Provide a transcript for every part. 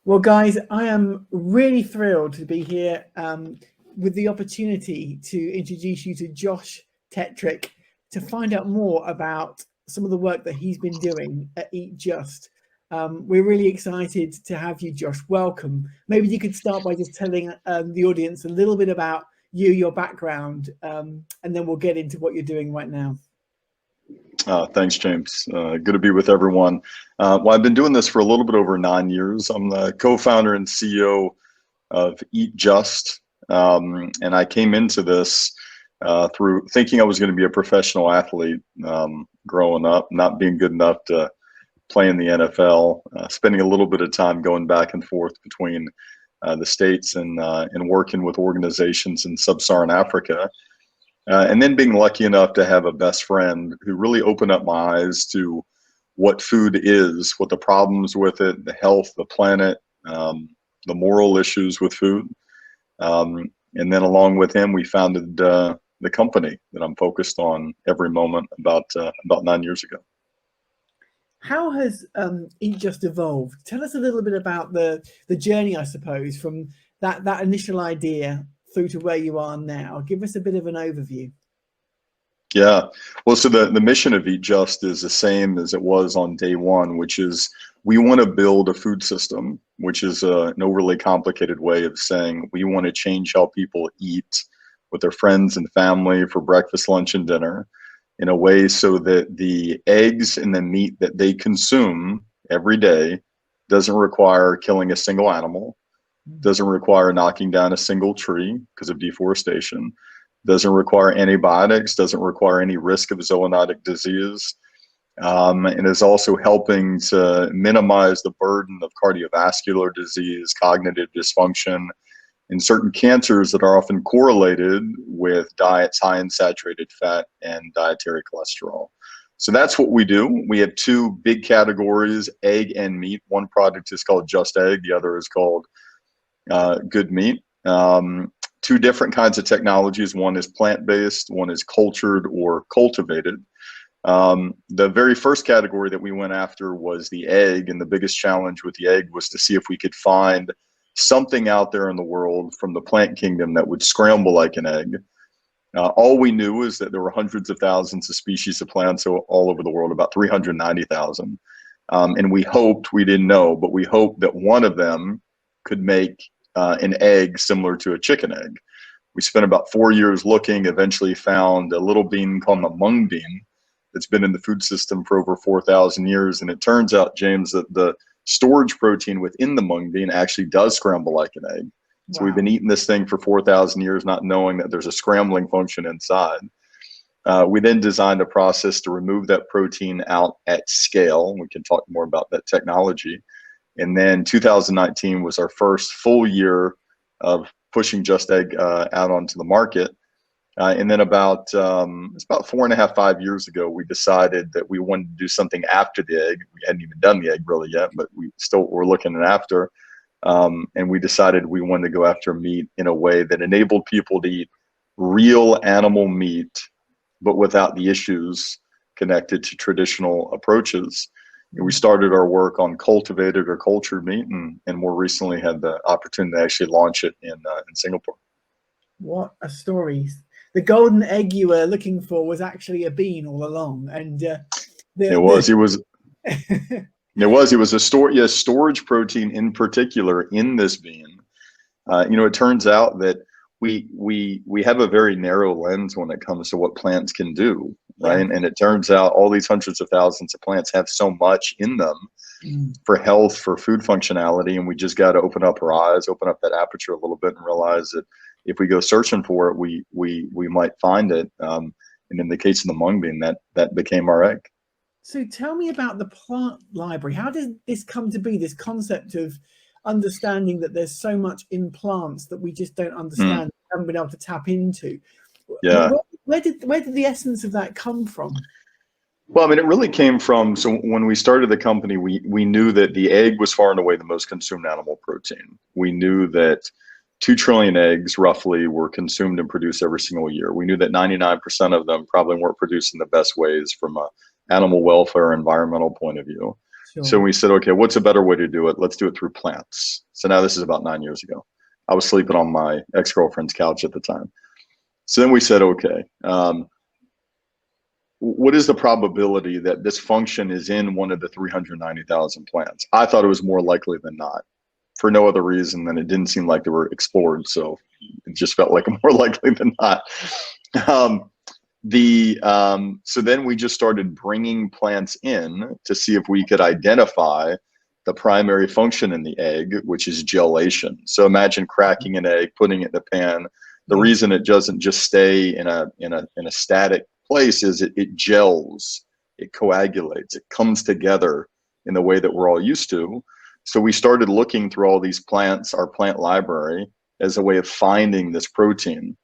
Well, guys, I am really thrilled to be here with the opportunity to introduce you to Josh Tetrick to find out more about some of the work that he's been doing at Eat Just. We're really excited to have you, Josh. Welcome. Maybe you could start by just telling the audience a little bit about you, your background, and then we'll get into what you're doing right now. Thanks, James. Good to be with everyone. Well, I've been doing this for a little bit over 9 years. I'm the co-founder and CEO of Eat Just, and I came into this through thinking I was going to be a professional athlete growing up, not being good enough to play in the NFL, spending a little bit of time going back and forth between the States and working with organizations in sub-Saharan Africa. And then being lucky enough to have a best friend who really opened up my eyes to what food is, what the problems with it, the health, the planet, the moral issues with food. And then along with him, we founded the company that I'm focused on every moment about 9 years ago. How has Eat Just evolved? Tell us a little bit about the journey, I suppose, from that initial idea through to where you are now. Give us a bit of an overview. Yeah, well, so the mission of Eat Just is the same as it was on day one, which is we want to build a food system, which is an overly complicated way of saying we want to change how people eat with their friends and family for breakfast, lunch, and dinner in a way so that the eggs and the meat that they consume every day doesn't require killing a single animal, doesn't require knocking down a single tree because of deforestation, doesn't require antibiotics, doesn't require any risk of zoonotic disease, and is also helping to minimize the burden of cardiovascular disease, cognitive dysfunction, and certain cancers that are often correlated with diets high in saturated fat and dietary cholesterol. So that's what we do. We have two big categories, egg and meat. One product is called Just Egg, the other is called Good Meat. Two different kinds of technologies. One is plant-based, one is cultured or cultivated. The very first category that we went after was the egg, and the biggest challenge with the egg was to see if we could find something out there in the world from the plant kingdom that would scramble like an egg. All we knew is that there were hundreds of thousands of species of plants all over the world, about 390,000. And we hoped, we didn't know, but we hoped that one of them could make an egg similar to a chicken egg. We spent about 4 years looking, eventually found a little bean called the mung bean that's been in the food system for over 4,000 years. And it turns out, James, that the storage protein within the mung bean actually does scramble like an egg. So we've been eating this thing for 4,000 years, not knowing that there's a scrambling function inside. We then designed a process to remove that protein out at scale. We can talk more about that technology. And then 2019 was our first full year of pushing Just Egg out onto the market. And then it's about 4.5, 5 years ago, we decided that we wanted to do something after the egg. We hadn't even done the egg really yet, but we still were looking at after. And we decided we wanted to go after meat in a way that enabled people to eat real animal meat, but without the issues connected to traditional approaches. And we started our work on cultivated or cultured meat, and more recently had the opportunity to actually launch it in Singapore. What a story. The golden egg you were looking for was actually a bean all along. And it was a storage protein in particular in this bean. It turns out that we have a very narrow lens when it comes to what plants can do, right? Yeah. And it turns out all these hundreds of thousands of plants have so much in them for health, for food functionality, and we just got to open up our eyes, open up that aperture a little bit, and realize that if we go searching for it, we might find it. And in the case of the mung bean, that became our egg. So tell me about the plant library. How did this come to be, this concept of understanding that there's so much in plants that we just don't understand, haven't been able to tap into? Yeah. Where did the essence of that come from? Well, I mean, it really came from, so when we started the company, we knew that the egg was far and away the most consumed animal protein. We knew that 2 trillion eggs roughly were consumed and produced every single year. We knew that 99% of them probably weren't produced in the best ways from a animal welfare, environmental point of view. So we said, okay, what's a better way to do it? Let's do it through plants. So now this is about 9 years ago. I was sleeping on my ex-girlfriend's couch at the time. So then we said, okay, what is the probability that this function is in one of the 390,000 plants? I thought it was more likely than not, for no other reason than it didn't seem like they were explored. So it just felt like more likely than not. So then we just started bringing plants in to see if we could identify the primary function in the egg, which is gelation. So imagine cracking an egg, putting it in the pan. The reason it doesn't just stay in a static place is it gels, it coagulates, it comes together in the way that we're all used to. So we started looking through all these plants, our plant library, as a way of finding this protein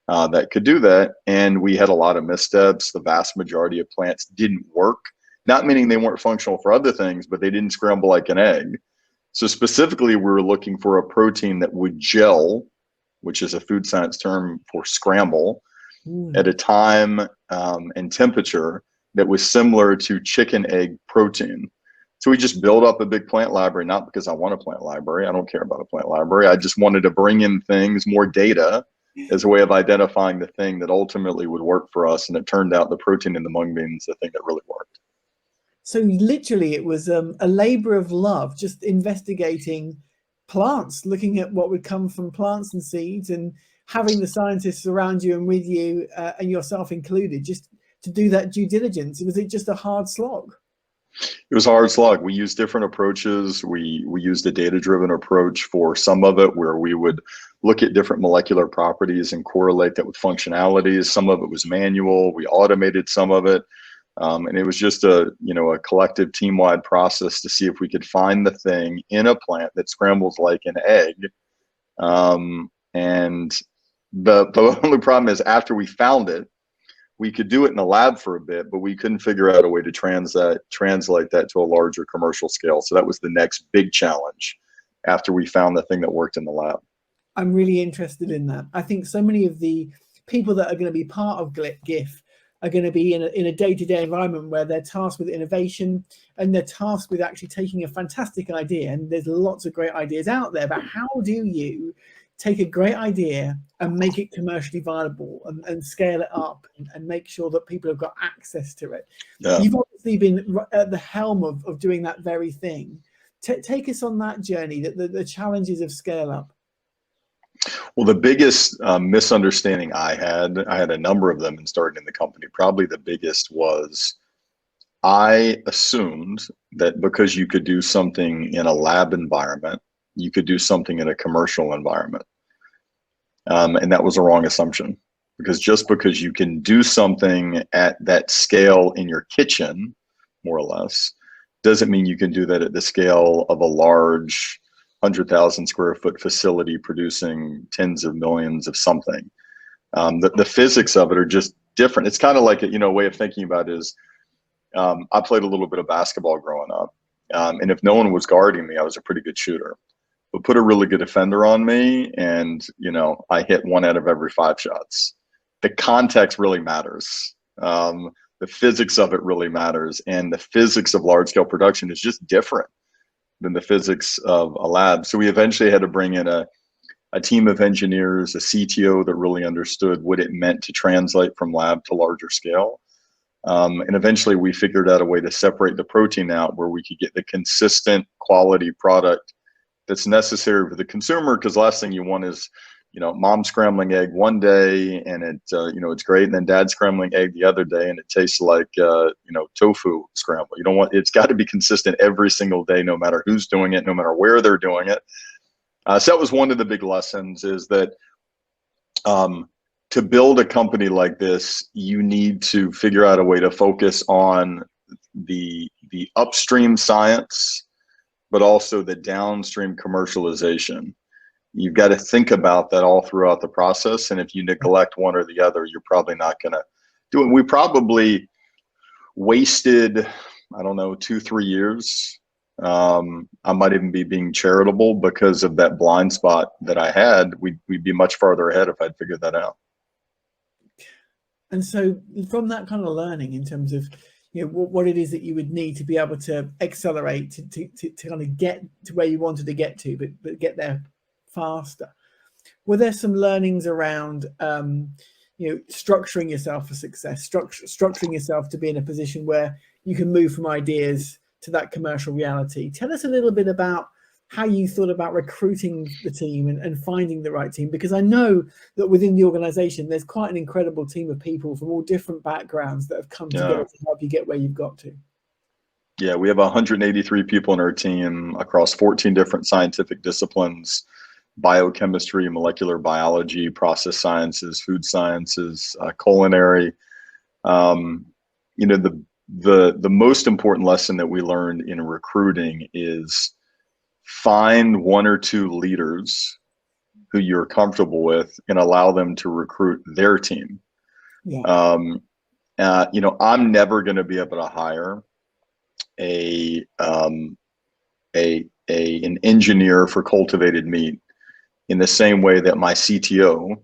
that could do that. And we had a lot of missteps. The vast majority of plants didn't work, not meaning they weren't functional for other things, but they didn't scramble like an egg. So specifically, we were looking for a protein that would gel, which is a food science term for scramble, at a time and temperature that was similar to chicken egg protein. So we just built up a big plant library, not because I want a plant library. I don't care about a plant library. I just wanted to bring in things, more data, as a way of identifying the thing that ultimately would work for us. And it turned out the protein in the mung bean is the thing that really worked. So literally it was a labor of love, just investigating plants, looking at what would come from plants and seeds, and having the scientists around you and with you and yourself included, just to do that due diligence. Was it just a hard slog? It was a hard slog. We used different approaches. We used a data-driven approach for some of it, where we would look at different molecular properties and correlate that with functionalities. Some of it was manual. We automated some of it. And it was just a collective team-wide process to see if we could find the thing in a plant that scrambles like an egg. And the only problem is, after we found it, we could do it in the lab for a bit, but we couldn't figure out a way to translate that to a larger commercial scale. So that was the next big challenge after we found the thing that worked in the lab. I'm really interested in that. I think so many of the people that are going to be part of GIF are going to be in a day-to-day environment where they're tasked with innovation, and they're tasked with actually taking a fantastic idea. And there's lots of great ideas out there, but how do you take a great idea and make it commercially viable and scale it up and make sure that people have got access to it? Yeah. You've obviously been at the helm of doing that very thing. Take us on that journey, the challenges of scale up. Well, the biggest misunderstanding I had a number of them in starting in the company. Probably the biggest was, I assumed that because you could do something in a lab environment, you could do something in a commercial environment. And that was a wrong assumption, because just because you can do something at that scale in your kitchen, more or less, doesn't mean you can do that at the scale of a large 100,000 square foot facility producing tens of millions of something. The physics of it are just different. It's kind of like a way of thinking about it is, I played a little bit of basketball growing up, and if no one was guarding me, I was a pretty good shooter. But put a really good defender on me, and I hit 1 out of every 5 shots. The context really matters. The physics of it really matters, and the physics of large scale production is just different than the physics of a lab. So we eventually had to bring in a team of engineers, a CTO that really understood what it meant to translate from lab to larger scale. And eventually we figured out a way to separate the protein out where we could get the consistent quality product that's necessary for the consumer. Because last thing you want is, mom scrambling egg one day and it's great, and then dad scrambling egg the other day and it tastes like tofu scramble. You don't want, it's got to be consistent every single day, no matter who's doing it, no matter where they're doing it. So that was one of the big lessons, is that to build a company like this, you need to figure out a way to focus on the upstream science, but also the downstream commercialization. You've got to think about that all throughout the process. And if you neglect one or the other, you're probably not going to do it. We probably wasted, 2-3 years. I might even be being charitable because of that blind spot that I had. We'd be much farther ahead if I'd figured that out. And so from that kind of learning, in terms of, what it is that you would need to be able to accelerate to kind of get to where you wanted to get to, but get there faster. Were there some learnings around structuring yourself for success, structuring yourself to be in a position where you can move from ideas to that commercial reality? Tell us a little bit about how you thought about recruiting the team and finding the right team, because I know that within the organization, there's quite an incredible team of people from all different backgrounds that have come together to help you get where you've got to. Yeah, we have 183 people in our team across 14 different scientific disciplines: biochemistry, molecular biology, process sciences, food sciences, culinary. The most important lesson that we learned in recruiting is find one or two leaders who you're comfortable with and allow them to recruit their team. Yeah. I'm never going to be able to hire an engineer for cultivated meat in the same way that my CTO,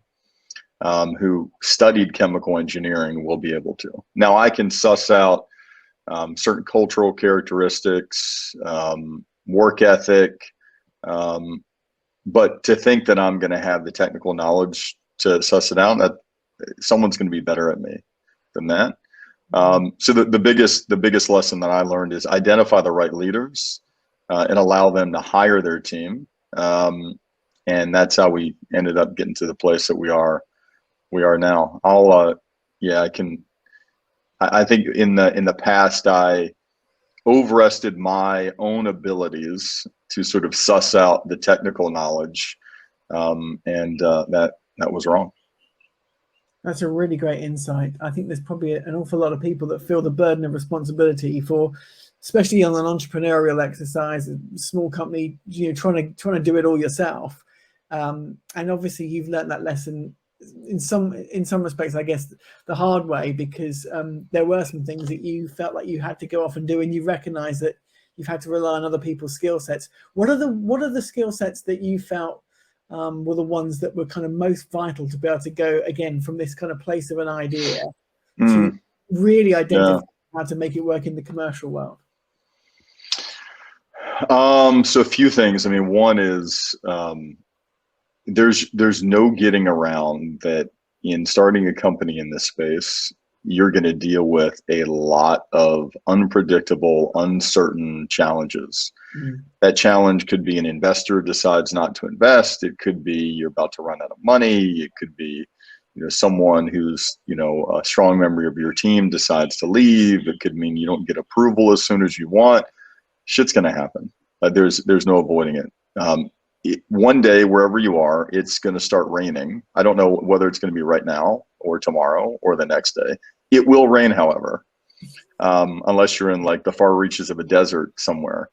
who studied chemical engineering, will be able to. Now, I can suss out certain cultural characteristics, work ethic, but to think that I'm going to have the technical knowledge to suss it out, that someone's going to be better at me than that. So the biggest lesson that I learned is identify the right leaders and allow them to hire their team. And that's how we ended up getting to the place that we are now. I think in the past, I overestimated my own abilities to sort of suss out the technical knowledge, and that was wrong. That's a really great insight. I think there's probably an awful lot of people that feel the burden of responsibility for, especially on an entrepreneurial exercise, a small company, trying to do it all yourself. And obviously you've learned that lesson in some respects, I guess, the hard way, because there were some things that you felt like you had to go off and do, and you recognize that you've had to rely on other people's skill sets. What are the skill sets that you felt were the ones that were kind of most vital to be able to go again from this kind of place of an idea to really identify how to make it work in the commercial world? So a few things. I mean, one is there's no getting around that in starting a company in this space, you're going to deal with a lot of unpredictable, uncertain challenges. That challenge could be an investor decides not to invest. It could be you're about to run out of money. It could be, someone who's, a strong member of your team decides to leave. It could mean you don't get approval as soon as you want. Shit's going to happen. There's no avoiding it. One day, wherever you are, it's going to start raining. I don't know whether it's going to be right now or tomorrow or the next day. It will rain, however, unless you're in like the far reaches of a desert somewhere.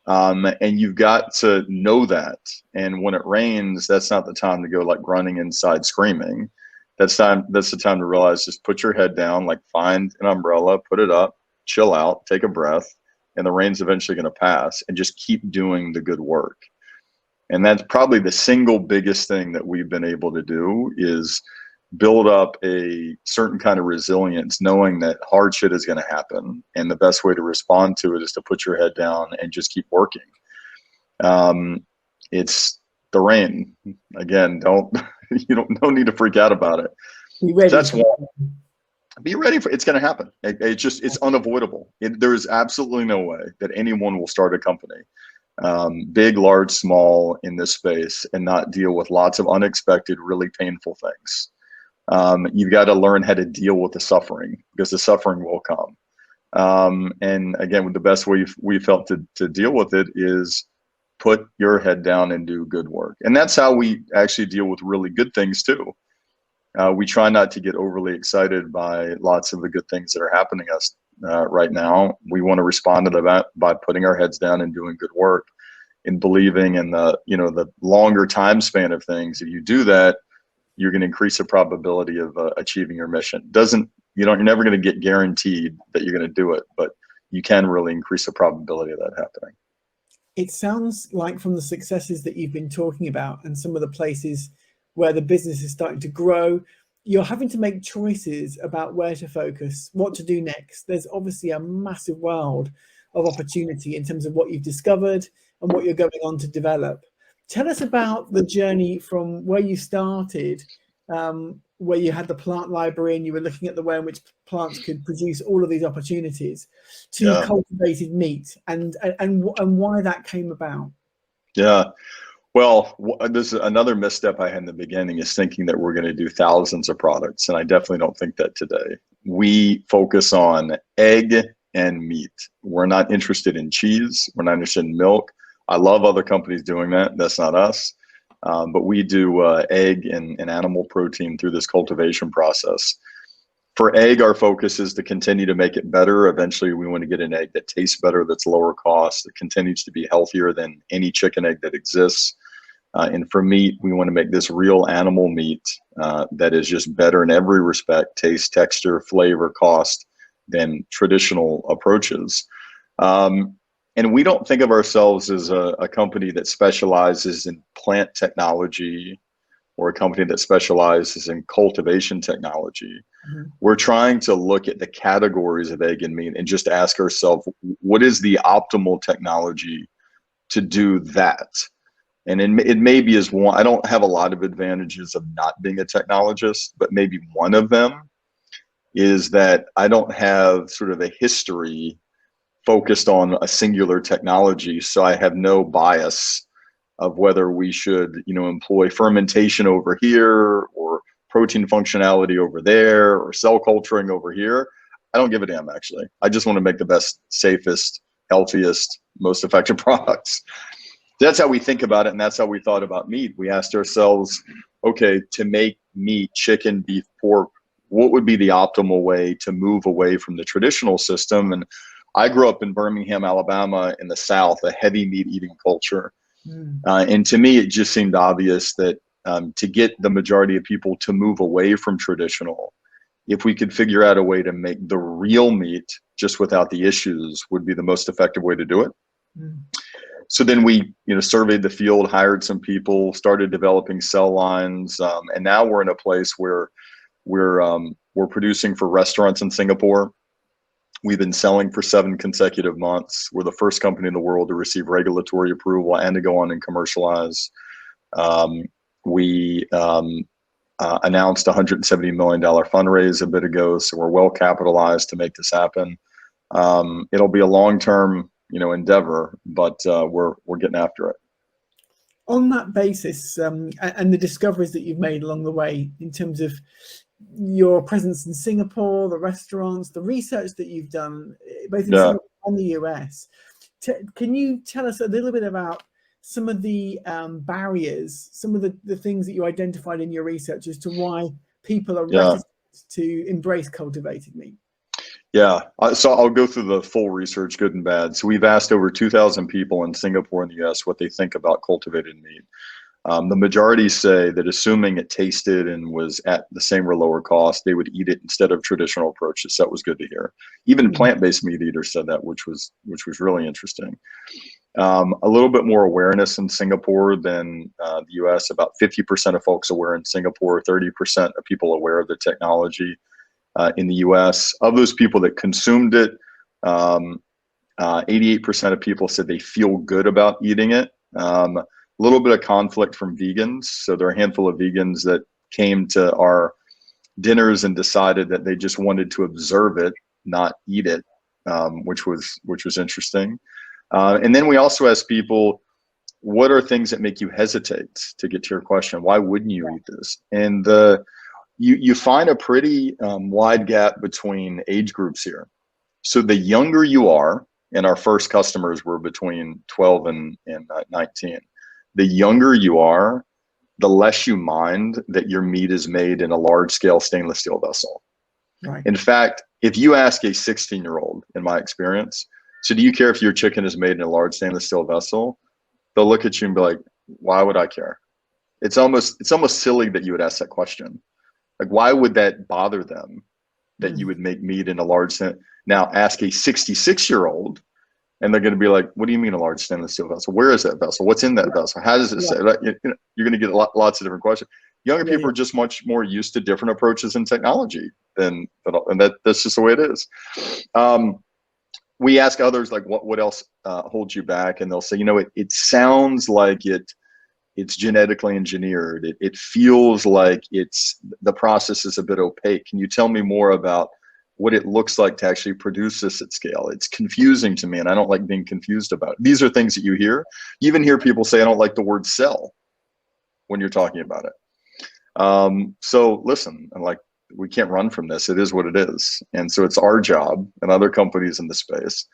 And you've got to know that. And when it rains, that's not the time to go like running inside screaming. That's the time to realize, just put your head down, like find an umbrella, put it up, chill out, take a breath, and the rain's eventually going to pass, and just keep doing the good work. And that's probably the single biggest thing that we've been able to do, is build up a certain kind of resilience, knowing that hard shit is going to happen. And the best way to respond to it is to put your head down and just keep working. It's the rain. Again, no need to freak out about it. Be ready. That's one. Be ready for it's going to happen. It's unavoidable. There is absolutely no way that anyone will start a company, big, large, small, in this space, and not deal with lots of unexpected, really painful things. You've got to learn how to deal with the suffering, because the suffering will come. And again, the best way we felt to deal with it is put your head down and do good work. And that's how we actually deal with really good things too. We try not to get overly excited by lots of the good things that are happening to us right now. We want to respond to that by putting our heads down and doing good work, and believing in the longer time span of things. If you do that, you're going to increase the probability of achieving your mission. You're never going to get guaranteed that you're going to do it, but you can really increase the probability of that happening. It sounds like, from the successes that you've been talking about and some of the places where the business is starting to grow, you're having to make choices about where to focus, what to do next. There's obviously a massive world of opportunity in terms of what you've discovered and what you're going on to develop. Tell us about the journey from where you started, where you had the plant library and you were looking at the way in which plants could produce all of these opportunities, to cultivated meat, and why that came about. Yeah. Well, there's another misstep I had in the beginning, is thinking that we're going to do thousands of products. And I definitely don't think that today. We focus on egg and meat. We're not interested in cheese. We're not interested in milk. I love other companies doing that. That's not us. But we do egg and animal protein through this cultivation process. For egg, our focus is to continue to make it better. Eventually, we want to get an egg that tastes better, that's lower cost, that continues to be healthier than any chicken egg that exists. And for meat, we want to make this real animal meat that is just better in every respect, taste, texture, flavor, cost, than traditional approaches. And we don't think of ourselves as a company that specializes in plant technology or a company that specializes in cultivation technology. Mm-hmm. We're trying to look at the categories of egg and meat and just ask ourselves, what is the optimal technology to do that? And it may be as one. I don't have a lot of advantages of not being a technologist, but maybe one of them is that I don't have sort of a history focused on a singular technology. So I have no bias of whether we should, employ fermentation over here or protein functionality over there or cell culturing over here. I don't give a damn, actually. I just want to make the best, safest, healthiest, most effective products. That's how we think about it, and that's how we thought about meat. We asked ourselves, okay, to make meat, chicken, beef, pork, what would be the optimal way to move away from the traditional system? And I grew up in Birmingham, Alabama, in the South, a heavy meat eating culture. And to me, it just seemed obvious that to get the majority of people to move away from traditional, if we could figure out a way to make the real meat just without the issues, would be the most effective way to do it. So then we, surveyed the field, hired some people, started developing cell lines, and now we're in a place where we're producing for restaurants in Singapore. We've been selling for 7 consecutive months. We're the first company in the world to receive regulatory approval and to go on and commercialize. We announced a $170 million fundraise a bit ago, so we're well capitalized to make this happen. It'll be a long-term, endeavor, but we're getting after it. On that basis, and the discoveries that you've made along the way in terms of your presence in Singapore, the restaurants, the research that you've done, both in Singapore and the US, can you tell us a little bit about some of the barriers, some of the things that you identified in your research as to why people are reticent to embrace cultivated meat? Yeah, so I'll go through the full research, good and bad. So we've asked over 2,000 people in Singapore and the US what they think about cultivated meat. The majority say that assuming it tasted and was at the same or lower cost, they would eat it instead of traditional approaches. That was good to hear. Even plant-based meat eaters said that, which was really interesting. A little bit more awareness in Singapore than the US. About 50% of folks aware in Singapore, 30% of people aware of the technology in the US. Of those people that consumed it, 88% of people said they feel good about eating it. A little bit of conflict from vegans. So there are a handful of vegans that came to our dinners and decided that they just wanted to observe it, not eat it, which was interesting. And then we also asked people, what are things that make you hesitate? To get to your question, why wouldn't you eat this? And you find a pretty wide gap between age groups here. So the younger you are, and our first customers were between 12 and 19. The younger you are, the less you mind that your meat is made in a large-scale stainless steel vessel. Right. In fact, if you ask a 16-year-old, in my experience, so do you care if your chicken is made in a large stainless steel vessel? They'll look at you and be like, why would I care? It's almost silly that you would ask that question. Like, why would that bother them that you would make meat in a large? Now ask a 66-year-old, and they're going to be like, what do you mean a large stainless steel vessel? Where is that vessel? What's in that vessel? How does it say? You're going to get lots of different questions. Younger Yeah, people are just much more used to different approaches in technology and that's just the way it is. We ask others like, what else holds you back? And they'll say, it sounds like it's genetically engineered. It feels like the process is a bit opaque. Can you tell me more about what it looks like to actually produce this at scale? It's confusing to me, and I don't like being confused about it. These are things that you hear. You even hear people say, I don't like the word sell when you're talking about it. So listen, I'm like, we can't run from this. It is what it is. And so it's our job and other companies in the space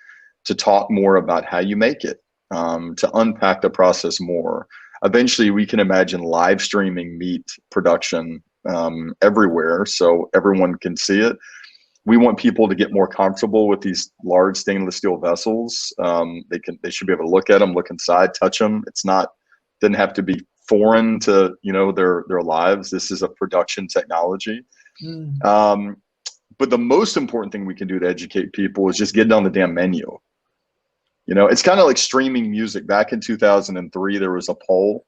to talk more about how you make it, to unpack the process more. Eventually, we can imagine live streaming meat production everywhere so everyone can see it. We want people to get more comfortable with these large stainless steel vessels. They should be able to look at them, look inside, touch them. Doesn't have to be foreign to their lives. This is a production technology. But the most important thing we can do to educate people is just get it on the damn menu. It's kind of like streaming music. Back in 2003, there was a poll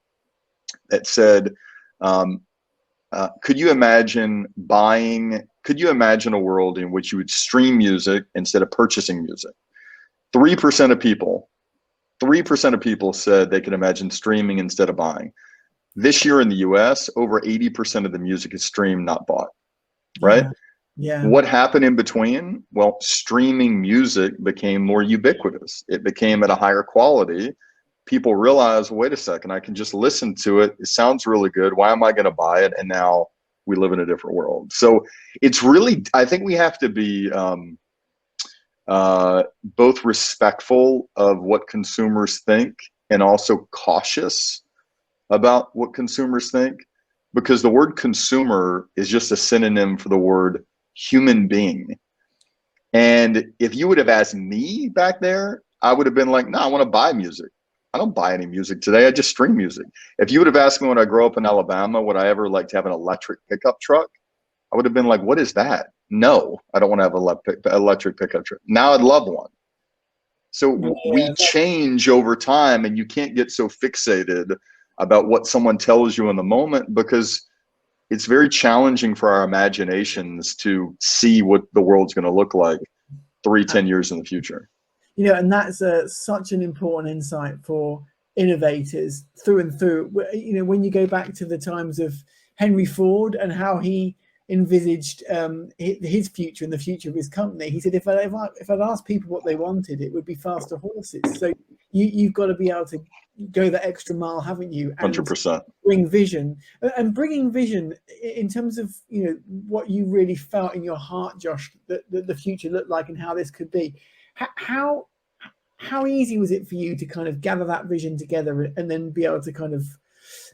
that said, could you imagine a world in which you would stream music instead of purchasing music? 3% of people said they could imagine streaming instead of buying. This year in the US, over 80% of the music is streamed, not bought, right? Yeah. What happened in between? Well, streaming music became more ubiquitous. It became at a higher quality. People realized, wait a second, I can just listen to it. It sounds really good. Why am I going to buy it? And now we live in a different world. So it's really, I think we have to be both respectful of what consumers think and also cautious about what consumers think, because the word consumer is just a synonym for the word human being. And if you would have asked me back there, I would have been like, no, I want to buy music. I don't buy any music today. I just stream music. If you would have asked me when I grew up in Alabama, would I ever like to have an electric pickup truck? I would have been like, what is that? No, I don't want to have an electric pickup truck. Now I'd love one. So we change over time, and you can't get so fixated about what someone tells you in the moment, because it's very challenging for our imaginations to see what the world's going to look like 3-10 years in the future. And that's such an important insight for innovators through and through. When you go back to the times of Henry Ford and how he envisaged his future and the future of his company, he said, if I'd asked people what they wanted, it would be faster horses. So you've got to be able to go the extra mile, haven't you? And 100%. bring vision, and bringing vision in terms of what you really felt in your heart, Josh, that the future looked like and how this could be. How easy was it for you to kind of gather that vision together and then be able to kind of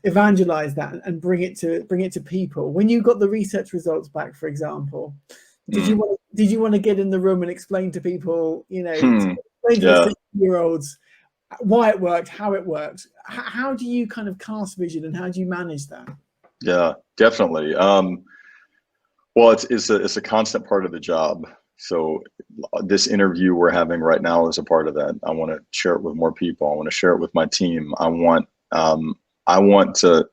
evangelize that and bring it to people? When you got the research results back, for example, did you want to get in the room and explain to people, explain to 6-year-olds why it worked, how it worked? How do you kind of cast vision, and how do you manage that? Yeah, definitely. Well, it's a constant part of the job. So this interview we're having right now is a part of that. I want to share it with more people. I want to share it with my team. I want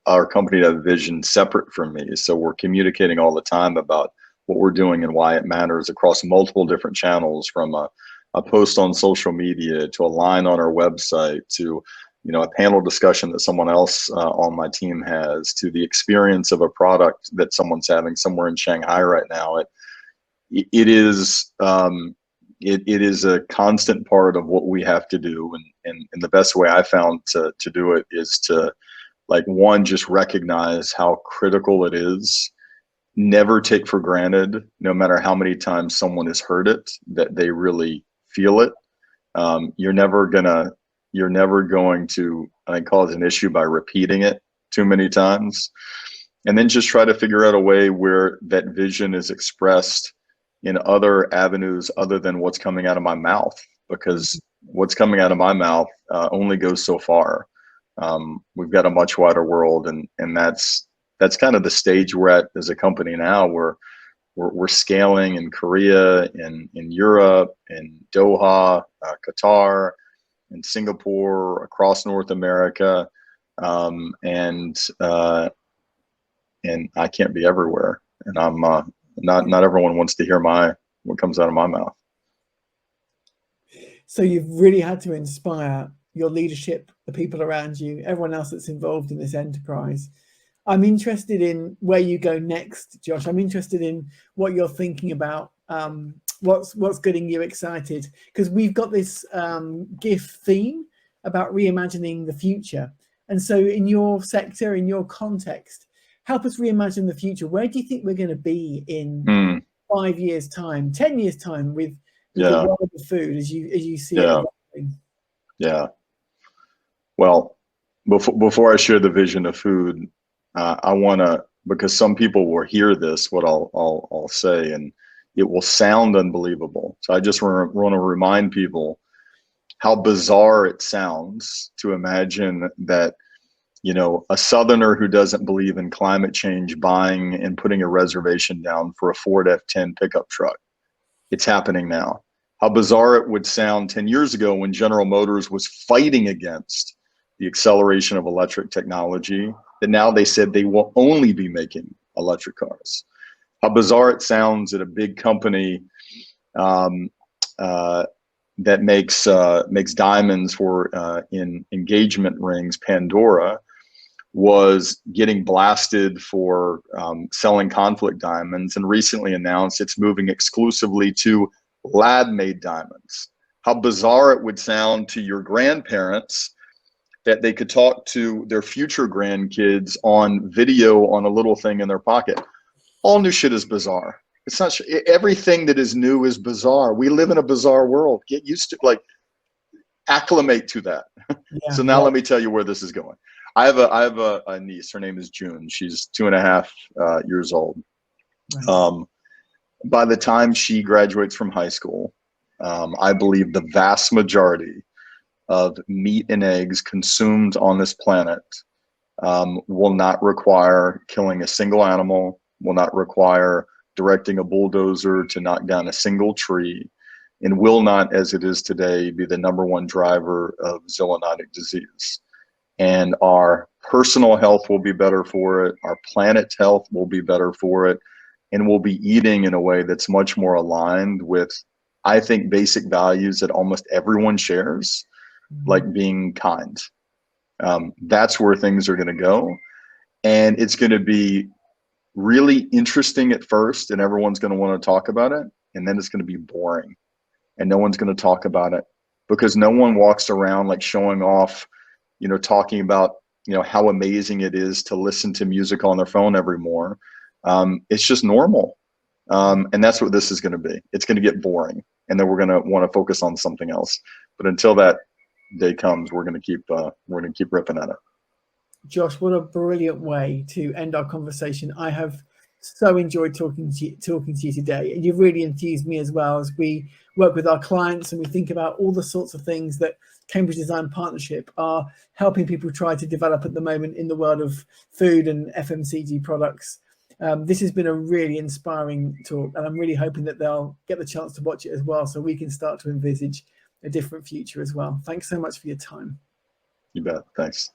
our company to have a vision separate from me. So we're communicating all the time about what we're doing and why it matters across multiple different channels, from a post on social media to a line on our website to a panel discussion that someone else on my team has, to the experience of a product that someone's having somewhere in Shanghai right now. It is a constant part of what we have to do, and the best way I found to do it is to, like, one, just recognize how critical it is. Never take for granted, no matter how many times someone has heard it, that they really feel it. You're never going to, I call it an issue by repeating it too many times. And then just try to figure out a way where that vision is expressed in other avenues other than what's coming out of my mouth, because what's coming out of my mouth only goes so far. We've got a much wider world, and that's kind of the stage we're at as a company now. We're scaling in Korea, in Europe, in Doha, Qatar, in Singapore, across North America, and and I can't be everywhere. And I'm not everyone wants to hear what comes out of my mouth. So you've really had to inspire your leadership, the people around you, everyone else that's involved in this enterprise. I'm interested in where you go next, Josh. I'm interested in what you're thinking about, what's getting you excited, because we've got this GIF theme about reimagining the future. And so in your sector, in your context, help us reimagine the future. Where do you think we're going to be in 5 years' time, 10 years' time with the world of food as you see it evolving? Yeah. Well, before I share the vision of food, I want to, because some people will hear this, what I'll say, and it will sound unbelievable. So I just want to remind people how bizarre it sounds to imagine that, you know, a Southerner who doesn't believe in climate change buying and putting a reservation down for a Ford F-10 pickup truck. It's happening now. How bizarre it would sound 10 years ago when General Motors was fighting against the acceleration of electric technology, that now they said they will only be making electric cars. How bizarre it sounds that a big company that makes diamonds for in engagement rings, Pandora, was getting blasted for selling conflict diamonds, and recently announced it's moving exclusively to lab-made diamonds. How bizarre it would sound to your grandparents that they could talk to their future grandkids on video on a little thing in their pocket. All new shit is bizarre. It's not, everything that is new is bizarre. We live in a bizarre world. Get used to, like, acclimate to that. Yeah, so now let me tell you where this is going. I have a niece. Her name is June. She's 2.5 years old. Right. By the time she graduates from high school, I believe the vast majority of meat and eggs consumed on this planet will not require killing a single animal, will not require directing a bulldozer to knock down a single tree, and will not, as it is today, be the #1 driver of zoonotic disease. And our personal health will be better for it. Our planet's health will be better for it. And we'll be eating in a way that's much more aligned with, I think, basic values that almost everyone shares, like being kind. That's where things are going to go. And it's going to be really interesting at first, and everyone's going to want to talk about it. And then it's going to be boring. And no one's going to talk about it because no one walks around like showing off, you know, talking about, you know, how amazing it is to listen to music on their phone every morning. It's just normal. And that's what this is going to be. It's going to get boring, and then we're going to want to focus on something else. But until that day comes, we're going to keep ripping at it. Josh, what a brilliant way to end our conversation. I have so enjoyed talking to you today, and you've really enthused me as well as we work with our clients and we think about all the sorts of things that Cambridge Design Partnership are helping people try to develop at the moment in the world of food and FMCG products. This has been a really inspiring talk, and I'm really hoping that they'll get the chance to watch it as well, so we can start to envisage a different future as well. Thanks so much for your time. You bet. Thanks.